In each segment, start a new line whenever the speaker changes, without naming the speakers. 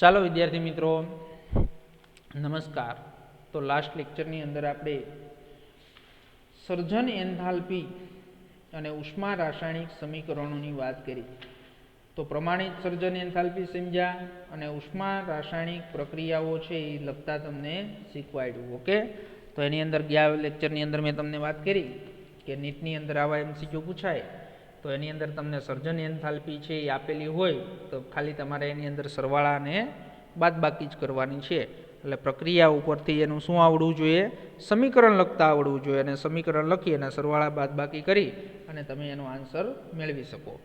ચાલો વિદ્યાર્થી મિત્રો, નમસ્કાર. તો લાસ્ટ લેક્ચરની અંદર આપણે સર્જન એન્થાલ્પી અને ઉષ્મા રાસાયણિક સમીકરણોની વાત કરી. તો પ્રમાણિત સર્જન એન્થાલ્પી સમજ્યા અને ઉષ્મા રાસાયણિક પ્રક્રિયાઓ છે એ લખતા તમને શીખવાડ્યું. ઓકે, તો એની અંદર ગયા લેક્ચરની અંદર મેં તમને વાત કરી કે નીટની અંદર આવા MCQ પૂછાય તો એની અંદર તમને સર્જન એન્થાલ્પી છે એ આપેલી હોય તો ખાલી તમારે એની અંદર સરવાળા અને બાદબાકી જ કરવાની છે. એટલે પ્રક્રિયા ઉપરથી એનું શું આવડવું જોઈએ? સમીકરણ લખતા આવડવું જોઈએ, અને સમીકરણ લખી અને સરવાળા બાદબાકી કરી અને તમે એનો આન્સર મેળવી શકો.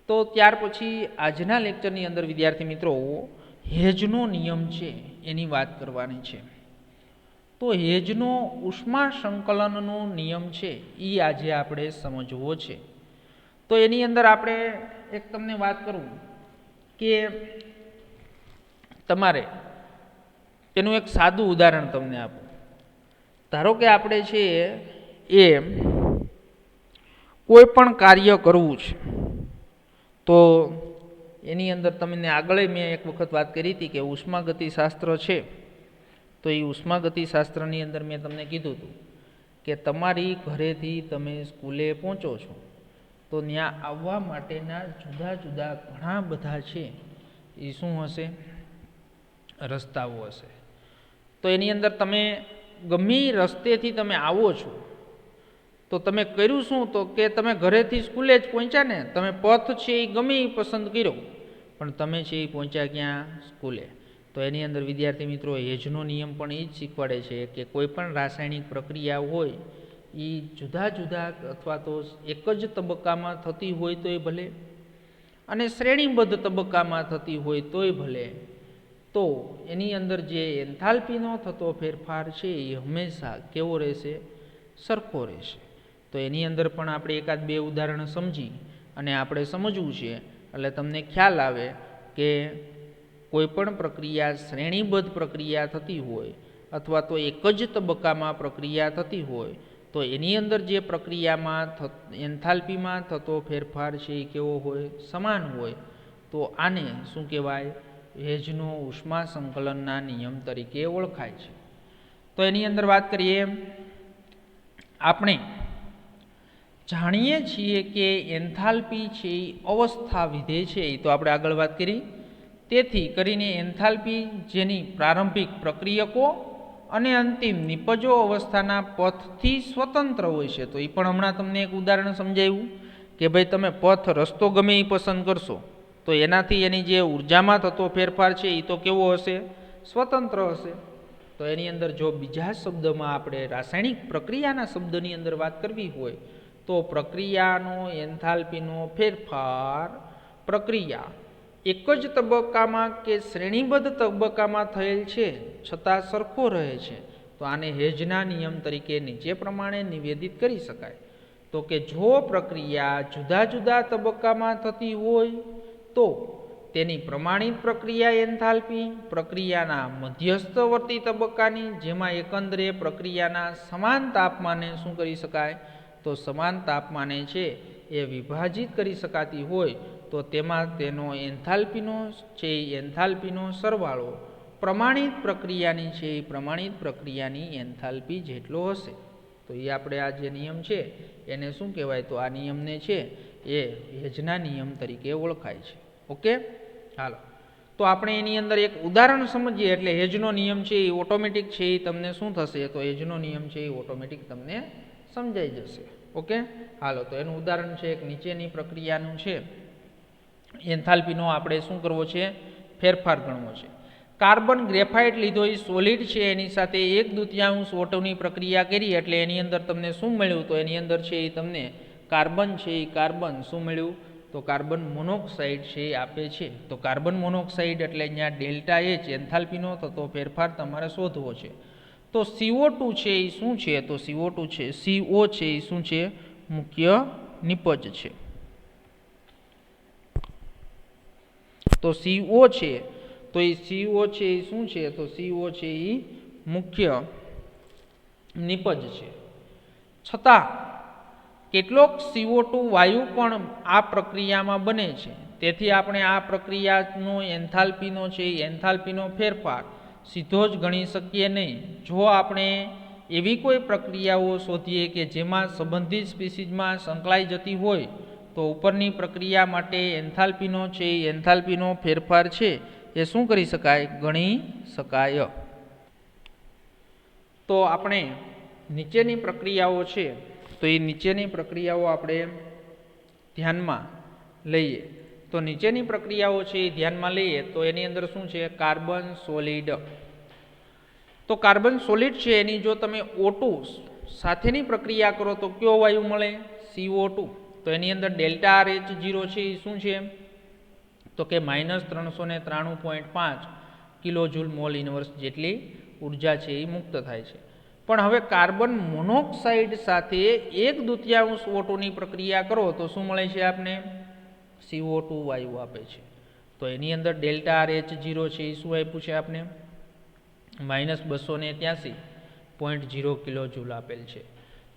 તો ત્યાર પછી આજના લેક્ચરની અંદર વિદ્યાર્થી મિત્રો હેજનો નિયમ છે એની વાત કરવાની છે. તો હેજનો ઉષ્મા સંકલનનો નિયમ છે એ આજે આપણે સમજવો છે. તો એની અંદર આપણે એક તમને વાત કરું કે તમારે એનું એક સાદું ઉદાહરણ તમને આપું. ધારો કે આપણે છે એ કોઈ પણ કાર્ય કરવું છે, તો એની અંદર તમને આગળ મેં એક વખત વાત કરી હતી કે ઉષ્માગતિશાસ્ત્ર છે. તો એ ઉષ્માગતિશાસ્ત્રની અંદર મેં તમને કીધું હતું કે તમારી ઘરેથી તમે સ્કૂલે પહોંચો છો તો ત્યાં આવવા માટેના જુદા જુદા ઘણા બધા છે એ શું હશે? રસ્તાઓ હશે. તો એની અંદર તમે ગમે રસ્તેથી તમે આવો છો તો તમે કર્યું શું? તો કે તમે ઘરેથી સ્કૂલે જ પહોંચ્યા ને, તમે પથ છે એ ગમે એ પસંદ કર્યો, પણ તમે છે એ પહોંચ્યા ક્યાં? સ્કૂલે. તો એની અંદર વિદ્યાર્થી મિત્રો હેજનો નિયમ પણ એ જ શીખવાડે છે કે કોઈ પણ રાસાયણિક પ્રક્રિયા હોય એ જુદા જુદા અથવા તો એક જ તબક્કામાં થતી હોય તોય ભલે અને શ્રેણીબદ્ધ તબક્કામાં થતી હોય તોય ભલે, તો એની અંદર જે એન્થાલ્પીનો થતો ફેરફાર છે એ હંમેશા કેવો રહેશે? સરખો રહેશે. તો એની અંદર પણ આપણે એકાદ બે ઉદાહરણ સમજી અને આપણે સમજવું છે એટલે તમને ખ્યાલ આવે કે કોઈ પણ પ્રક્રિયા શ્રેણીબદ્ધ પ્રક્રિયા થતી હોય અથવા તો એક જ તબક્કામાં પ્રક્રિયા થતી હોય તો એની અંદર જે પ્રક્રિયામાં એન્થાલ્પીમાં થતો ફેરફાર છે એ કેવો હોય? સમાન હોય. તો આને શું કહેવાય? હેજનો ઉષ્મા સંકલનના નિયમ તરીકે ઓળખાય છે. તો એની અંદર વાત કરીએ, આપણે જાણીએ છીએ કે એન્થાલ્પી છે એ અવસ્થા વિધેય છે, એ તો આપણે આગળ વાત કરી. તેથી કરીને એન્થાલ્પી જેની પ્રારંભિક પ્રક્રિયકો અને અંતિમ નિપજો અવસ્થાના પથથી સ્વતંત્ર હોય છે. તો એ પણ હમણાં તમને એક ઉદાહરણ સમજાવ્યું કે ભાઈ તમે પથ રસ્તો ગમે એ પસંદ કરશો તો એનાથી એની જે ઉર્જામાં થતો ફેરફાર છે એ તો કેવો હશે? સ્વતંત્ર હશે. તો એની અંદર જો બીજા શબ્દમાં આપણે રાસાયણિક પ્રક્રિયાના શબ્દની અંદર વાત કરવી હોય તો પ્રક્રિયાનો એન્થાલ્પીનો ફેરફાર પ્રક્રિયા એક જ તબક્કામાં કે શ્રેણીબદ્ધ તબક્કામાં થયેલ છે છતાં સરખો રહે છે. તો આને હેજના નિયમ તરીકે નીચે પ્રમાણે નિવેદિત કરી શકાય. તો કે જો પ્રક્રિયા જુદા જુદા તબક્કામાં થતી હોય તો તેની પ્રમાણિત પ્રક્રિયા એન્થાલ્પી પ્રક્રિયાના મધ્યસ્થવર્તી તબક્કાની, જેમાં એકંદરે પ્રક્રિયાના સમાન તાપમાને શું કરી શકાય? તો સમાન તાપમાને છે એ વિભાજિત કરી શકાતી હોય તો તેમાં તેનો એન્થાલ્પીનો સરવાળો પ્રમાણિત પ્રક્રિયાની છે એ પ્રમાણિત પ્રક્રિયાની એન્થાલ્પી જેટલો હશે. તો એ આપણે આ જે નિયમ છે એને શું કહેવાય? તો આ નિયમને છે એ હેજના નિયમ તરીકે ઓળખાય છે. ઓકે, હાલો. તો આપણે એની અંદર એક ઉદાહરણ સમજીએ એટલે હેજનો નિયમ છે એ ઓટોમેટિક છે એ તમને શું થશે? તો હેજનો નિયમ છે એ ઓટોમેટિક તમને સમજાઈ જશે. ઓકે, હાલો. તો એનું ઉદાહરણ છે એક નીચેની પ્રક્રિયાનું છે, એન્થાલ્પીનો આપણે શું કરવો છે? ફેરફાર ગણવો છે. કાર્બન ગ્રેફાઇટ લીધો એ સોલિડ છે, એની સાથે 1/2 ઓટોની પ્રક્રિયા કરી એટલે એની અંદર તમને શું મળ્યું? તો એની અંદર છે એ તમને કાર્બન છે એ કાર્બન શું મળ્યું? તો કાર્બન મોનોક્સાઇડ છે એ આપે છે. તો કાર્બન મોનોક્સાઇડ એટલે અહીંયા ડેલ્ટા H એન્થાલ્પીનો થતો ફેરફાર તમારે શોધવો છે. તો CO2 છે એ શું છે? તો CO2 છે, CO છે એ શું છે? મુખ્ય નિપજ છે. તો CO છે તો એ CO છે એ શું છે? તો CO છે એ મુખ્ય નિપજ છે. છતાં કેટલોક CO2 વાયુ પણ આ પ્રક્રિયામાં બને છે. તેથી આપણે આ પ્રક્રિયાનો એન્થાલ્પીનો છે એન્થાલ્પીનો ફેરફાર સીધો જ ગણી શકીએ નહીં. જો આપણે એવી કોઈ પ્રક્રિયાઓ શોધીએ કે જેમાં સંબંધિત સ્પીસીઝમાં સંકળાઈ જતી હોય તો ઉપરની પ્રક્રિયા માટે એન્થાલ્પીનો છે એન્થાલ્પીનો ફેરફાર છે એ શું કરી શકાય? ગણી શકાય. તો આપણે નીચેની પ્રક્રિયાઓ છે તો એ નીચેની પ્રક્રિયાઓ આપણે ધ્યાનમાં લઈએ. તો નીચેની પ્રક્રિયાઓ છે એ ધ્યાનમાં લઈએ તો એની અંદર શું છે? Carbon solid. તો કાર્બન સોલિડ છે એની જો તમે O2 સાથેની પ્રક્રિયા કરો તો કયો વાયુ મળે? CO2. તો એની અંદર ડેલ્ટા RH0 છે એ શું છે? તો કે -393.5 કિલોજૂલ મોલ ઇનવર્સ જેટલી ઉર્જા છે એ મુક્ત થાય છે. પણ હવે કાર્બન મોનોક્સાઇડ સાથે 1/2 O2 ની પ્રક્રિયા કરો તો શું મળે છે આપને? CO2 વાયુ આપે છે. તો એની અંદર ડેલ્ટા RH0 છે એ શું આપ્યું છે આપને? -283.0 કિલોજૂલ આપેલ છે.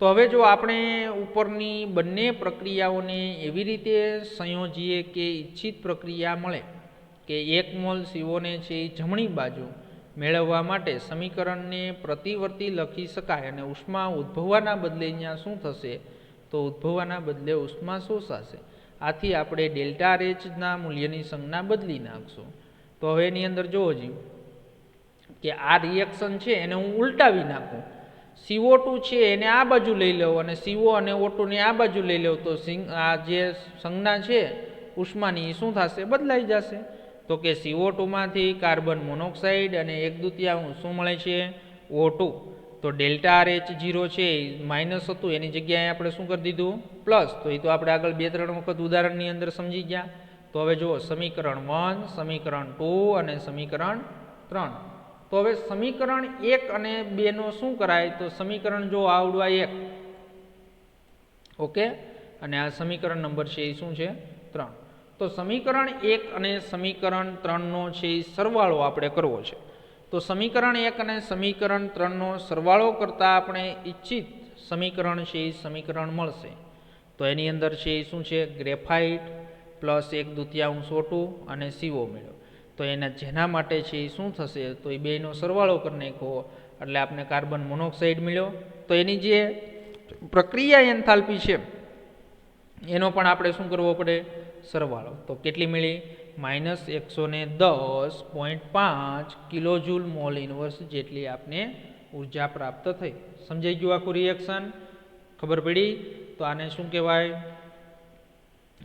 તો હવે જો આપણે ઉપરની બંને પ્રક્રિયાઓને એવી રીતે સંયોજીએ કે ઈચ્છિત પ્રક્રિયા મળે કે 1 મોલ CO ને છે એ જમણી બાજુ મેળવવા માટે સમીકરણને પ્રતિવર્તી લખી શકાય અને ઉષ્મા ઉદ્ભવવાના બદલે અહીંયા શું થશે? તો ઉદ્ભવવાના બદલે ઉષ્મા શોષાશે. આથી આપણે ડેલ્ટા RH મૂલ્યની સંજ્ઞા બદલી નાખશું. તો હવે એની અંદર જોવો જોઈએ કે આ રિએક્શન છે એને હું ઉલટાવી નાખું. CO2 છે એને આ બાજુ લઈ લઉં અને CO અને O2 ને આ બાજુ લઈ લઉં તો આ જે સંજ્ઞા છે ઉષ્માની શું થશે? બદલાઈ જશે. તો કે CO2 માંથી કાર્બન મોનોક્સાઇડ અને 1/2 શું મળે છે? O2. તો ડેલ્ટા RH0 છે માઇનસ હતું એની જગ્યાએ આપણે શું કરી દીધું? પ્લસ. તો એ તો આપણે આગળ 2-3 વખત ઉદાહરણની અંદર સમજી ગયા. તો હવે જુઓ સમીકરણ 1, સમીકરણ 2 અને સમીકરણ 3. તો હવે સમીકરણ 1 અને 2 નો શું કરાય? તો સમીકરણ જો આવડવા 1 ઓકે અને આ સમીકરણ નંબર છે એ શું છે? 3. તો સમીકરણ 1 અને સમીકરણ 3 નો છે એ સરવાળો આપણે કરવો છે. તો સમીકરણ 1 અને સમીકરણ 3 નો સરવાળો કરતાં આપણે ઈચ્છિત સમીકરણ છે એ સમીકરણ મળશે. તો એની અંદર છે એ શું છે? ગ્રેફાઇટ પ્લસ 1/2 O2 અને CO મેળવ્યો. તો એના જેના માટે છે એ શું થશે? તો એ બેનો સરવાળો કરી નાખો એટલે આપણે કાર્બન મોનોક્સાઇડ મળ્યો. તો એની જે પ્રક્રિયા એન્થાલ્પી છે એનો પણ આપણે શું કરવો પડે? સરવાળો. તો કેટલી મળી? -110.5 કિલોજૂલ મોલ ઇનવર્સ જેટલી આપને ઉર્જા પ્રાપ્ત થઈ. સમજાઈ ગયું આખું રિએક્શન? ખબર પડી? તો આને શું કહેવાય?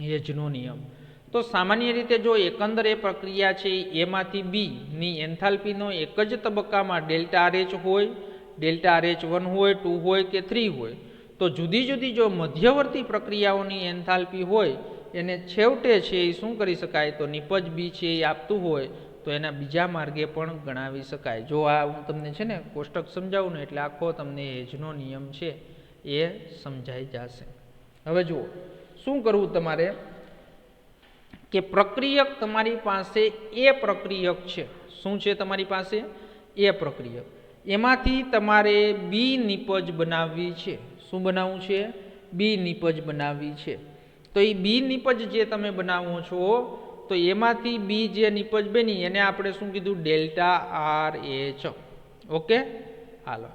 હેજનો નિયમ. તો સામાન્ય રીતે જો એકંદર એ પ્રક્રિયા છે એમાંથી બી ની એન્થાલ્પીનો એક જ તબક્કામાં ડેલ્ટા RH હોય, ડેલ્ટા RH1 હોય, 2 હોય કે 3 હોય તો જુદી જુદી જો મધ્યવર્તી પ્રક્રિયાઓની એન્થાલ્પી હોય એને છેવટે છે એ શું કરી શકાય? તો નિપજ બી છે એ આપતું હોય તો એના બીજા માર્ગે પણ ગણાવી શકાય. જો આ હું તમને છે ને કોષ્ટક સમજાવું ને એટલે આખો તમને હેજનો નિયમ છે એ સમજાઈ જશે. હવે જુઓ શું કરવું તમારે કે પ્રક્રિયક તમારી પાસે એ પ્રક્રિયક છે. શું છે તમારી પાસે? એ પ્રક્રિયક. એમાંથી તમારે બી નિપજ બનાવવી છે. શું બનાવવું છે? બી નિપજ બનાવવી છે. તો એ બી નિપજ જે તમે બનાવો છો તો એમાંથી બી જે નિપજ બની એને આપણે શું કીધું? Delta RH. ઓકે હાલો.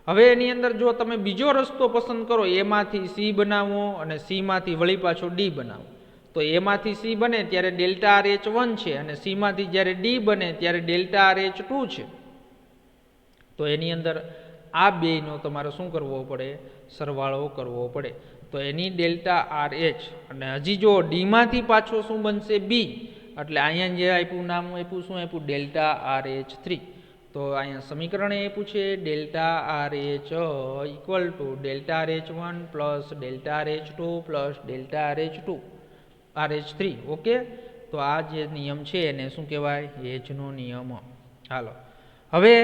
હવે એની અંદર જો તમે બીજો રસ્તો પસંદ કરો એમાંથી સી બનાવો અને સીમાંથી વળી પાછો ડી બનાવો તો એમાંથી સી બને ત્યારે ડેલ્ટા RH1 છે અને સીમાંથી જ્યારે ડી બને ત્યારે ડેલ્ટા RH2 છે. તો એની અંદર આ બેનો તમારે શું કરવો પડે? સરવાળો કરવો પડે. તો એની ડેલ્ટા RH અને હજી જો ડીમાંથી પાછો શું બનશે? બી. એટલે અહીંયા જે આપ્યું નામ આપ્યું શું આપ્યું? Delta RH3. તો અહીંયા સમીકરણ આપ્યું છે delta RH equal to delta RH1 plus delta RH2 plus delta RH3. Okay. તો આ જે નિયમ છે એને શું કહેવાય? હેજનો નિયમ. હાલો. હવે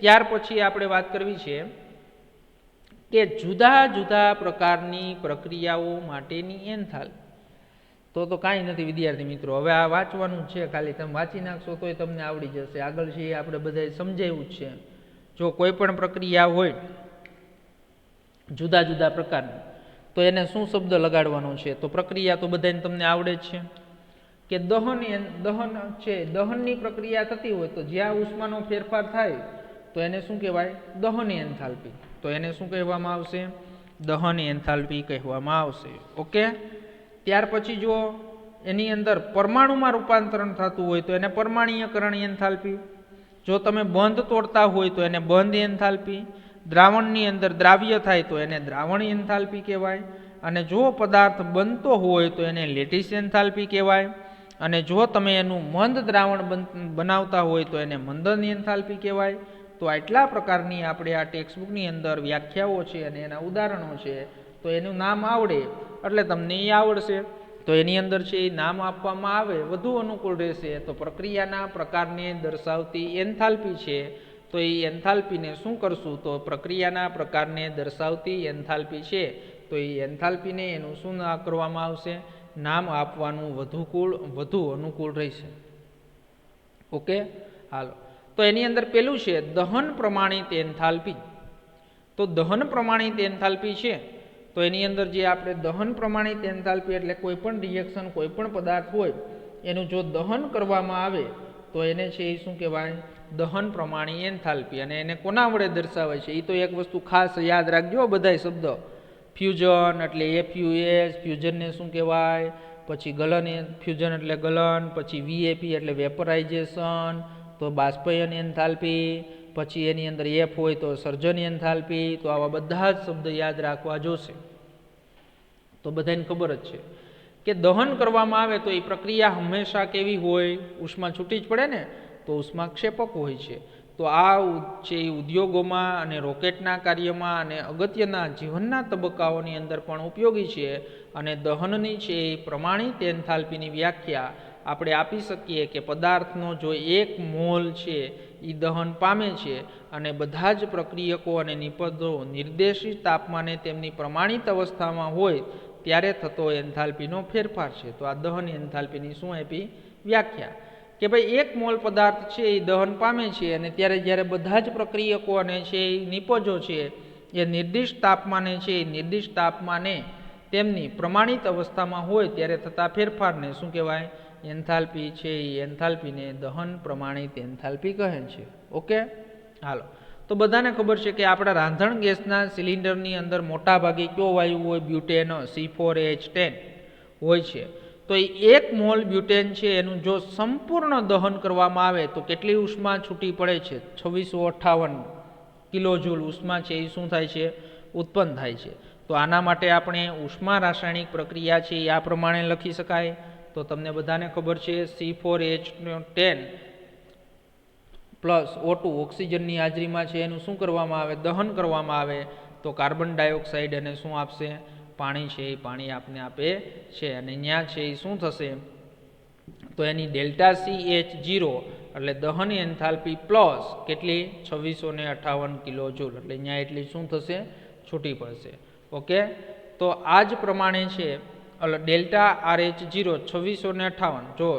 ત્યાર પછી આપણે વાત કરવી છે કે જુદા જુદા પ્રકારની પ્રક્રિયાઓ માટેની એન્થાલ્પી. તો કાંઈ નથી વિદ્યાર્થી મિત્રો, હવે આ વાંચવાનું જ છે. ખાલી તમે વાંચી નાખશો તોય તમને આવડી જશે. આગળ છે એ આપણે બધાએ સમજાવ્યું જ છે. જો કોઈ પણ પ્રક્રિયા હોય જુદા જુદા પ્રકારની તો એને શું શબ્દ લગાડવાનો છે? તો પ્રક્રિયા તો બધાને તમને આવડે જ છે. કે દહન છે, દહનની પ્રક્રિયા થતી હોય તો જ્યાં ઉષ્માનો ફેરફાર થાય તો એને શું કહેવાય? દહન એન્થાલ્પી. તો એને શું કહેવામાં આવશે? દહન એન્થાલ્પી કહેવામાં આવશે. ઓકે. ત્યાર પછી જો એની અંદર પરમાણુમાં રૂપાંતરણ થતું હોય તો એને પરમાણ્વીયકરણ એન્થાલ્પી. જો તમે બંધ તોડતા હોય તો એને બંધ એન્થાલ્પી. દ્રાવણની અંદર દ્રાવ્ય થાય તો એને દ્રાવણ એન્થાલ્પી કહેવાય. અને જો પદાર્થ બનતો હોય તો એને લેટિસ એન્થાલ્પી કહેવાય. અને જો તમે એનું મંદ દ્રાવણ બનાવતા હોય તો એને મંદન એન્થાલ્પી કહેવાય. તો આટલા પ્રકારની આપણે આ ટેક્સ્ટબુકની અંદર વ્યાખ્યાઓ છે અને એના ઉદાહરણો છે. તો એનું નામ આવડે એટલે તમને એ આવડશે. તો એની અંદર છે એ નામ આપવામાં આવે વધુ અનુકૂળ રહેશે. તો પ્રક્રિયાના પ્રકારને દર્શાવતી એન્થાલ્પી છે. તો એ એન્થાલ્પીને શું કરશું? તો પ્રક્રિયાના પ્રકારને દર્શાવતી એન્થાલ્પી છે. તો એ એન્થાલ્પીને એનું શું કરવામાં આવશે? નામ આપવાનું વધુ અનુકૂળ રહેશે. ઓકે. હાલો. તો એની અંદર પેલું છે દહન પ્રમાણિત એન્થાલ્પી. તો દહન પ્રમાણિત એન્થાલ્પી છે તો એની અંદર જે આપણે દહન પ્રમાણિત એન્થાલ્પી એટલે કોઈ પણ રિએક્શન, કોઈ પણ પદાર્થ હોય એનું જો દહન કરવામાં આવે તો એને છે એ શું કહેવાય? દહન પ્રમાણી એન્થાલ્પી. અને એને કોના વડે દર્શાવે છે? એ તો એક વસ્તુ ખાસ યાદ રાખજો બધાય શબ્દ. ફ્યુઝન એટલે FUS, ફ્યુઝનને શું કહેવાય? પછી ગલન, ફ્યુઝન એટલે ગલન. પછી VAP એટલે વેપરાઇઝેશન. તો બાષ્પયન એન્થાલ્પી. પછી એની અંદર F હોય તો સર્જન એન્થાલ્પી. તો આવા બધા જ શબ્દ યાદ રાખવા જોશે. તો બધાને ખબર જ છે કે દહન કરવામાં આવે તો એ પ્રક્રિયા હંમેશા કેવી હોય? ઉષ્મા છૂટી જ પડે ને, તો ઉષ્માક્ષેપક હોય છે. તો આ છે એ ઉદ્યોગોમાં અને રોકેટના કાર્યમાં અને અગત્યના જીવનના તબક્કાઓની અંદર પણ ઉપયોગી છે. અને દહનની છે એ પ્રમાણિત એન્થાલ્પીની વ્યાખ્યા આપણે આપી શકીએ કે પદાર્થનો જો 1 મોલ છે એ દહન પામે છે અને બધા જ પ્રક્રિયકો અને નિપજો નિર્દેશિત તાપમાને તેમની પ્રમાણિત અવસ્થામાં હોય ત્યારે થતો એન્થાલ્પીનો ફેરફાર છે. તો આ દહન એન્થાલ્પીની શું આપી? વ્યાખ્યા. કે ભાઈ 1 મોલ પદાર્થ છે એ દહન પામે છે અને ત્યારે જ્યારે બધા જ પ્રક્રિયકો અને છે એ નિપજો છે એ નિર્દિષ્ટ તાપમાને છે એ નિર્દિષ્ટ તાપમાને તેમની પ્રમાણિત અવસ્થામાં હોય ત્યારે થતા ફેરફારને શું કહેવાય? એન્થાલ્પી છે. એ એન્થાલ્પીને દહન પ્રમાણિત એન્થાલ્પી કહે છે. ઓકે. હાલો. તો બધાને ખબર છે કે આપણા રાંધણ ગેસના સિલિન્ડરની અંદર મોટાભાગે કયો વાયુ હોય? બ્યુટેન, C4H10 હોય છે. તો એ 1 મોલ બ્યુટેન છે એનું જો સંપૂર્ણ દહન કરવામાં આવે તો કેટલી ઉષ્મા છૂટી પડે છે? 2658 કિલોજૂલ ઉષ્મા છે એ શું થાય છે? ઉત્પન્ન થાય છે. તો આના માટે આપણે ઉષ્મા રાસાયણિક પ્રક્રિયા છે એ આ પ્રમાણે લખી શકાય. તો તમને બધાને ખબર છે C4H10 પ્લસ O2 ઓક્સિજનની હાજરીમાં છે એનું શું કરવામાં આવે? દહન કરવામાં આવે તો કાર્બન ડાયોક્સાઇડ એને શું આપશે? પાણી છે એ પાણી આપને આપે છે. અને અહીંયા છે એ શું થશે? તો એની ΔCH0 એટલે દહન એન્થાલ્પી પ્લસ કેટલી? 2658 કિલોજૂલ. એટલે અહીંયા એટલી શું થશે? છૂટી પડશે. ઓકે. તો આ જ પ્રમાણે છે ΔRH0 2658 જો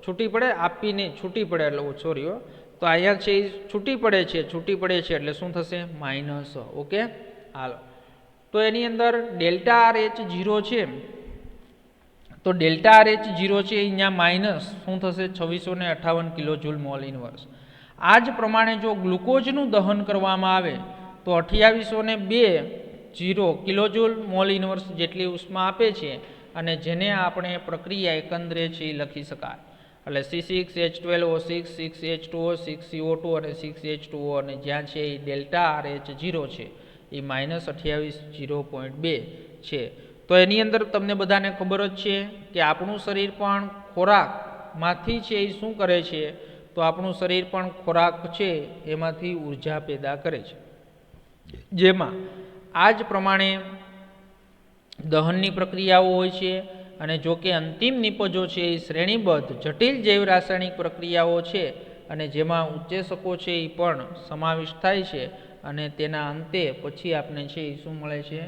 છૂટી પડે, આપીને છૂટી પડે એટલે સોરી તો અહીંયા છે એ છૂટી પડે છે એટલે શું થશે? માઇનસ. ઓકે. હાલો. તો એની અંદર ΔRH0 છે તો ΔRH0 છે અહીંયા માઇનસ શું થશે? 2658 કિલોજૂલ મોલ ઇનવર્સ. આ જ પ્રમાણે જો ગ્લુકોઝનું દહન કરવામાં આવે તો 2802 કિલોજૂલ મોલ ઇનવર્સ જેટલી ઉષ્મા આપે છે. અને જેને આપણે પ્રક્રિયા એકંદરે છે એ લખી શકાય. એટલે C6H12O6, 6H2O, 6CO2 અને 6H2O અને જ્યાં છે એ ΔRH0 છે એ -28 છે. તો એની અંદર તમને બધાને ખબર જ છે કે આપણું શરીર પણ ખોરાકમાંથી છે એ શું કરે છે? તો આપણું શરીર પણ ખોરાક છે એમાંથી ઉર્જા પેદા કરે છે. જેમાં આ જ પ્રમાણે દહનની પ્રક્રિયાઓ હોય છે. અને જો કે અંતિમ નિપજો છે એ શ્રેણીબદ્ધ જટિલ જૈવ રાસાયણિક પ્રક્રિયાઓ છે અને જેમાં ઉત્સેચકો છે એ પણ સમાવિષ્ટ થાય છે. અને તેના અંતે પછી આપણે છે એ શું મળે છે?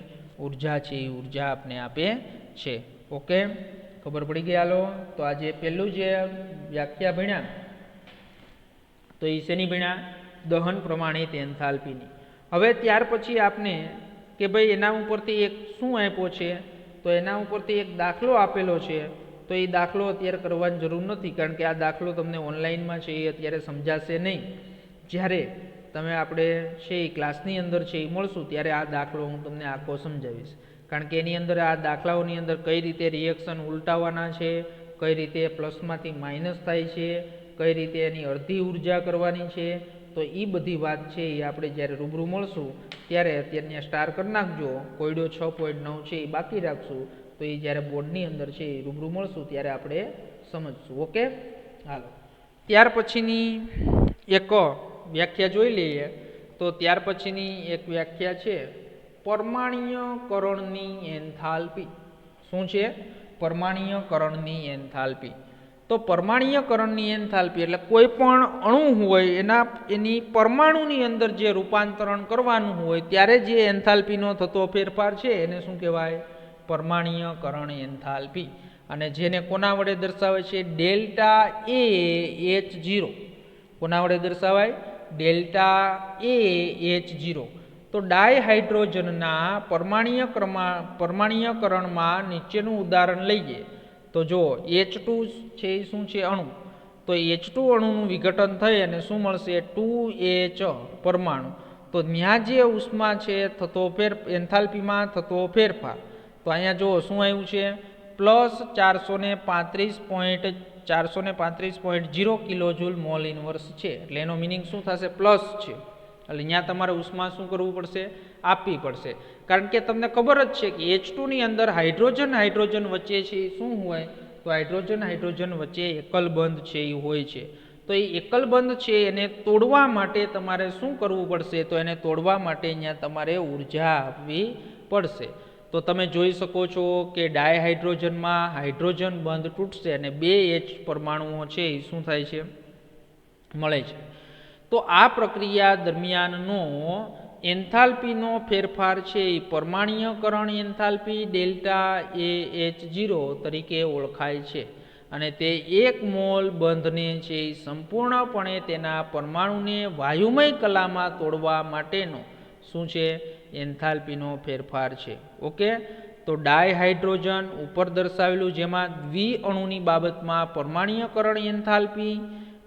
ઉર્જા છે એ ઉર્જા આપણે આપે છે. ઓકે. ખબર પડી ગઈ? હાલો. તો આજે પહેલું જે વ્યાખ્યા ભણ્યા તો એ શેની ભણ્યા? દહન પ્રમાણિત એન્થાલ્પીની. હવે ત્યાર પછી આપને કે ભાઈ એના ઉપરથી એક શું આપ્યો છે? તો એના ઉપરથી એક દાખલો આપેલો છે. તો એ દાખલો અત્યારે કરવાની જરૂર નથી, કારણ કે આ દાખલો તમને ઓનલાઈનમાં છે એ અત્યારે સમજાશે નહીં. જ્યારે તમે આપણે છે એ ક્લાસની અંદર છે એ મળશું ત્યારે આ દાખલો હું તમને આખો સમજાવીશ, કારણ કે એની અંદર આ દાખલાઓની અંદર કઈ રીતે રિએક્શન ઉલટાવવાના છે, કઈ રીતે પ્લસમાંથી માઇનસ થાય છે, કઈ રીતે એની અડધી ઉર્જા કરવાની છે, તો એ બધી વાત છે એ આપણે જ્યારે રૂબરૂ મળશું ત્યારે અત્યારના સ્ટાર કરી નાખજો. કોયડો 6.9 છે એ બાકી રાખશું, તો એ જ્યારે બોર્ડની અંદર છે એ રૂબરૂ મળશું ત્યારે આપણે સમજશું. ઓકે, હાલો. ત્યાર પછીની એક વ્યાખ્યા જોઈ લઈએ. તો ત્યાર પછીની એક વ્યાખ્યા છે પરમાણ્યકરણની એન્થાલ્પી. શું છે? પરમાણ્યકરણની એન્થાલ્પી. તો પરમાણ્યકરણની એન્થાલ્પી એટલે કોઈ પણ અણુ હોય એની પરમાણુની અંદર જે રૂપાંતરણ કરવાનું હોય ત્યારે જે એન્થાલ્પીનો થતો ફેરફાર છે એને શું કહેવાય? પરમાણ્યકરણ એન્થાલ્પી. અને જેને કોના વડે દર્શાવે છે? ડેલ્ટા એ H0. કોના વડે દર્શાવાય? ડેલ્ટા એ H0. તો ડાયહાઇડ્રોજનના પરમાણ્યકરણમાં નીચેનું ઉદાહરણ લઈએ. તો જો H2 છે એ શું છે? અણુ. તો H2 અણુનું વિઘટન થઈ અને શું મળશે? 2H પરમાણુ. તો ત્યાં જે ઉષ્મા છે થતો એન્થાલ્પીમાં થતો ફેરફાર, તો અહીંયા જો શું આવ્યું છે? પ્લસ 435.0 કિલોજૂલ મોલ ઇનવર્સ છે. એટલે એનો મિનિંગ શું થશે? પ્લસ છે. એટલે અહીંયા તમારે ઉષ્મા શું કરવું પડશે? આપવી પડશે. કારણ કે તમને ખબર જ છે કે H2 ની અંદર હાઇડ્રોજન વચ્ચે છે એ શું હોય? તો હાઇડ્રોજન વચ્ચે એકલબંધ છે એ હોય છે. તો એ એકલબંધ છે એને તોડવા માટે તમારે શું કરવું પડશે? તો એને તોડવા માટે અહીંયા તમારે ઉર્જા આપવી પડશે. તો તમે જોઈ શકો છો કે ડાયહાઇડ્રોજનમાં હાઇડ્રોજન બંધ તૂટશે અને 2H પરમાણુઓ છે એ શું થાય છે? મળે છે. તો આ પ્રક્રિયા દરમિયાનનો એન્થાલ્પીનો ફેરફાર છે એ પરમાણ્યકરણ એન્થાલ્પી ડેલ્ટા એ H0 તરીકે ઓળખાય છે. અને તે 1 મોલ બંધને છે એ સંપૂર્ણપણે તેના પરમાણુને વાયુમય કલામાં તોડવા માટેનો શું છે? એન્થાલ્પીનો ફેરફાર છે. ઓકે, તો ડાયહાઇડ્રોજન ઉપર દર્શાવેલું જેમાં દ્વિઅણુની બાબતમાં પરમાણ્યકરણ એન્થાલ્પી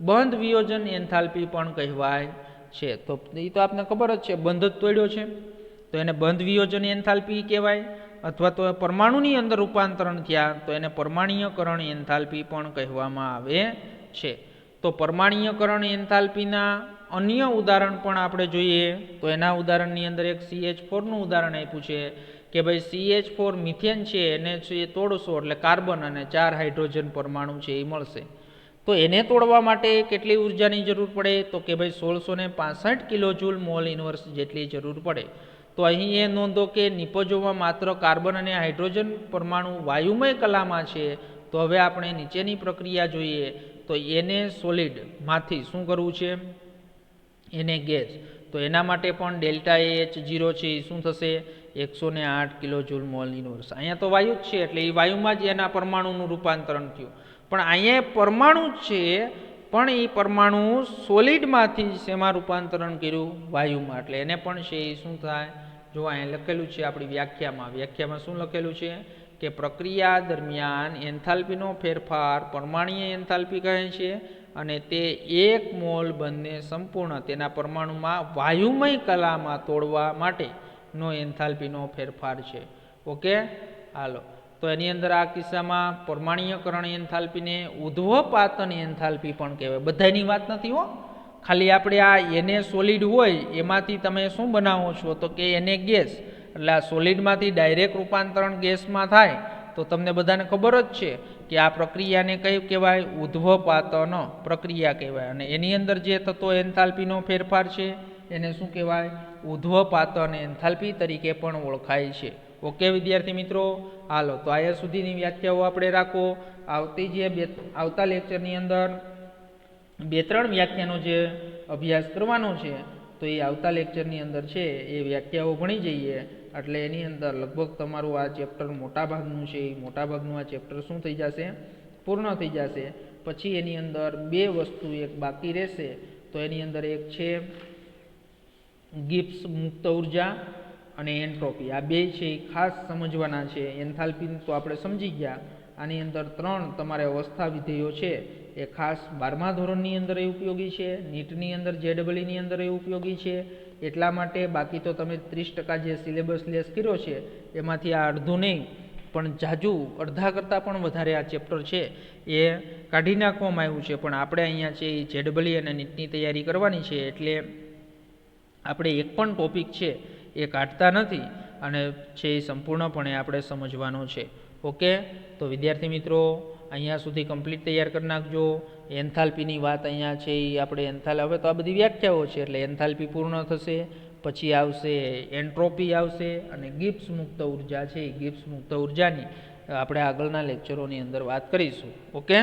બંધ વિયોજન એન્થાલ્પી પણ કહેવાય છે. તો એ તો આપને ખબર જ છે, બંધ જ તોડ્યો છે તો એને બંધ વિયોજન એન્થાલ્પી કહેવાય, અથવા તો પરમાણુની અંદર રૂપાંતરણ થયા તો એને પરમાણ્યકરણ એન્થાલ્પી પણ કહેવામાં આવે છે. તો પરમાણ્યકરણ એન્થાલ્પીના અન્ય ઉદાહરણ પણ આપણે જોઈએ. તો એના ઉદાહરણની અંદર એક CH4 નું ઉદાહરણ આપ્યું છે કે ભાઈ CH4 મિથેન છે એને તોડશો એટલે કાર્બન અને 4 હાઇડ્રોજન પરમાણુ છે એ મળશે. તો એને તોડવા માટે કેટલી ઉર્જાની જરૂર પડે? તો કે ભાઈ 1665 કિલોજૂલ મોલ ઇનવર્સ જેટલી જરૂર પડે. તો અહીં એ નોંધો કે નિપજોમાં માત્ર કાર્બન અને હાઇડ્રોજન પરમાણુ વાયુમય કલામાં છે. તો હવે આપણે નીચેની પ્રક્રિયા જોઈએ. તો એને સોલિડમાંથી શું કરવું છે? એને ગેસ. તો એના માટે પણ ડેલ્ટા H0 છે એ શું થશે? 108 કિલોજૂલ મોલ ઇનવર્સ. અહીંયા તો વાયુ જ છે એટલે એ વાયુમાં જ એના પરમાણુનું રૂપાંતરણ થયું. પણ અહીંયા પરમાણુ જ છે પણ એ પરમાણુ સોલિડમાંથી શેમાં રૂપાંતરણ કર્યું? વાયુમાં. એટલે એને પણ છે એ શું થાય? જો અહીંયા લખેલું છે આપણી વ્યાખ્યામાં શું લખેલું છે કે પ્રક્રિયા દરમિયાન એન્થાલ્પીનો ફેરફાર પરમાણ્વીય એન્થાલ્પી કહે છે અને તે 1 મોલ બંધને સંપૂર્ણ તેના પરમાણુમાં વાયુમય કલામાં તોડવા માટેનો એન્થાલ્પીનો ફેરફાર છે. ઓકે, હાલો. તો એની અંદર આ કિસ્સામાં પરમાણ્યકરણ એન્થાલ્પીને ઉધ્વપાતન એન્થાલ્પી પણ કહેવાય. બધાની વાત નથી હો, ખાલી આપણે આ એને સોલિડ હોય એમાંથી તમે શું બનાવો છો? તો કે એને ગેસ. એટલે આ સોલિડમાંથી ડાયરેક્ટ રૂપાંતરણ ગેસમાં થાય તો તમને બધાને ખબર જ છે કે આ પ્રક્રિયાને કઈ કહેવાય? ઉધ્વપાતન પ્રક્રિયા કહેવાય. અને એની અંદર જે થતો એન્થાલ્પીનો ફેરફાર છે એને શું કહેવાય? ઉધ્વપાતન એન્થાલ્પી તરીકે પણ ઓળખાય છે. ઓકે વિદ્યાર્થી મિત્રો, હાલો. તો આયા સુધીની વ્યાખ્યાઓ આપણે રાખો. આવતા લેક્ચરની અંદર 2-3 વ્યાખ્યાનો જે અભ્યાસ કરવાનો છે તો એ આવતા લેક્ચરની અંદર છે એ વ્યાખ્યાઓ ભણી જઈએ એટલે એની અંદર લગભગ તમારું આ ચેપ્ટર મોટાભાગનું છે એ મોટાભાગનું આ ચેપ્ટર શું થઈ જશે? પૂર્ણ થઈ જશે. પછી એની અંદર 2 વસ્તુ એક બાકી રહેશે. તો એની અંદર એક છે ગિબ્સ મુક્ત ઉર્જા અને એન્ટ્રોપી. આ બે છે એ ખાસ સમજવાના છે. એન્થાલ્પી તો આપણે સમજી ગયા, આની અંદર 3 તમારે અવસ્થા વિધેયો છે એ ખાસ 12મા ધોરણની અંદર એ ઉપયોગી છે, નીટની અંદર JEE અંદર એ ઉપયોગી છે. એટલા માટે બાકી તો તમે 30% જે સિલેબસ લેસ કર્યો છે એમાંથી આ અડધું નહીં પણ જાજુ અડધા કરતાં પણ વધારે આ ચેપ્ટર છે એ કાઢી નાખવામાં આવ્યું છે. પણ આપણે અહીંયા છે એ JEE અને નીટની તૈયારી કરવાની છે એટલે આપણે એક પણ ટોપિક છે એ કાઢતા નથી અને છે એ સંપૂર્ણપણે આપણે સમજવાનો છે. ઓકે, તો વિદ્યાર્થી મિત્રો અહીંયા સુધી કમ્પ્લીટ તૈયાર કરી નાખજો. એન્થાલ્પીની વાત અહીંયા છે એ આપણે હવે તો આ બધી વ્યાખ્યાઓ છે એટલે એન્થાલ્પી પૂર્ણ થશે. પછી આવશે એન્ટ્રોપી આવશે અને ગિબ્સ મુક્ત ઉર્જા છે એ ગિબ્સ મુક્ત ઉર્જાની આપણે આગળના લેક્ચરોની અંદર વાત કરીશું. ઓકે.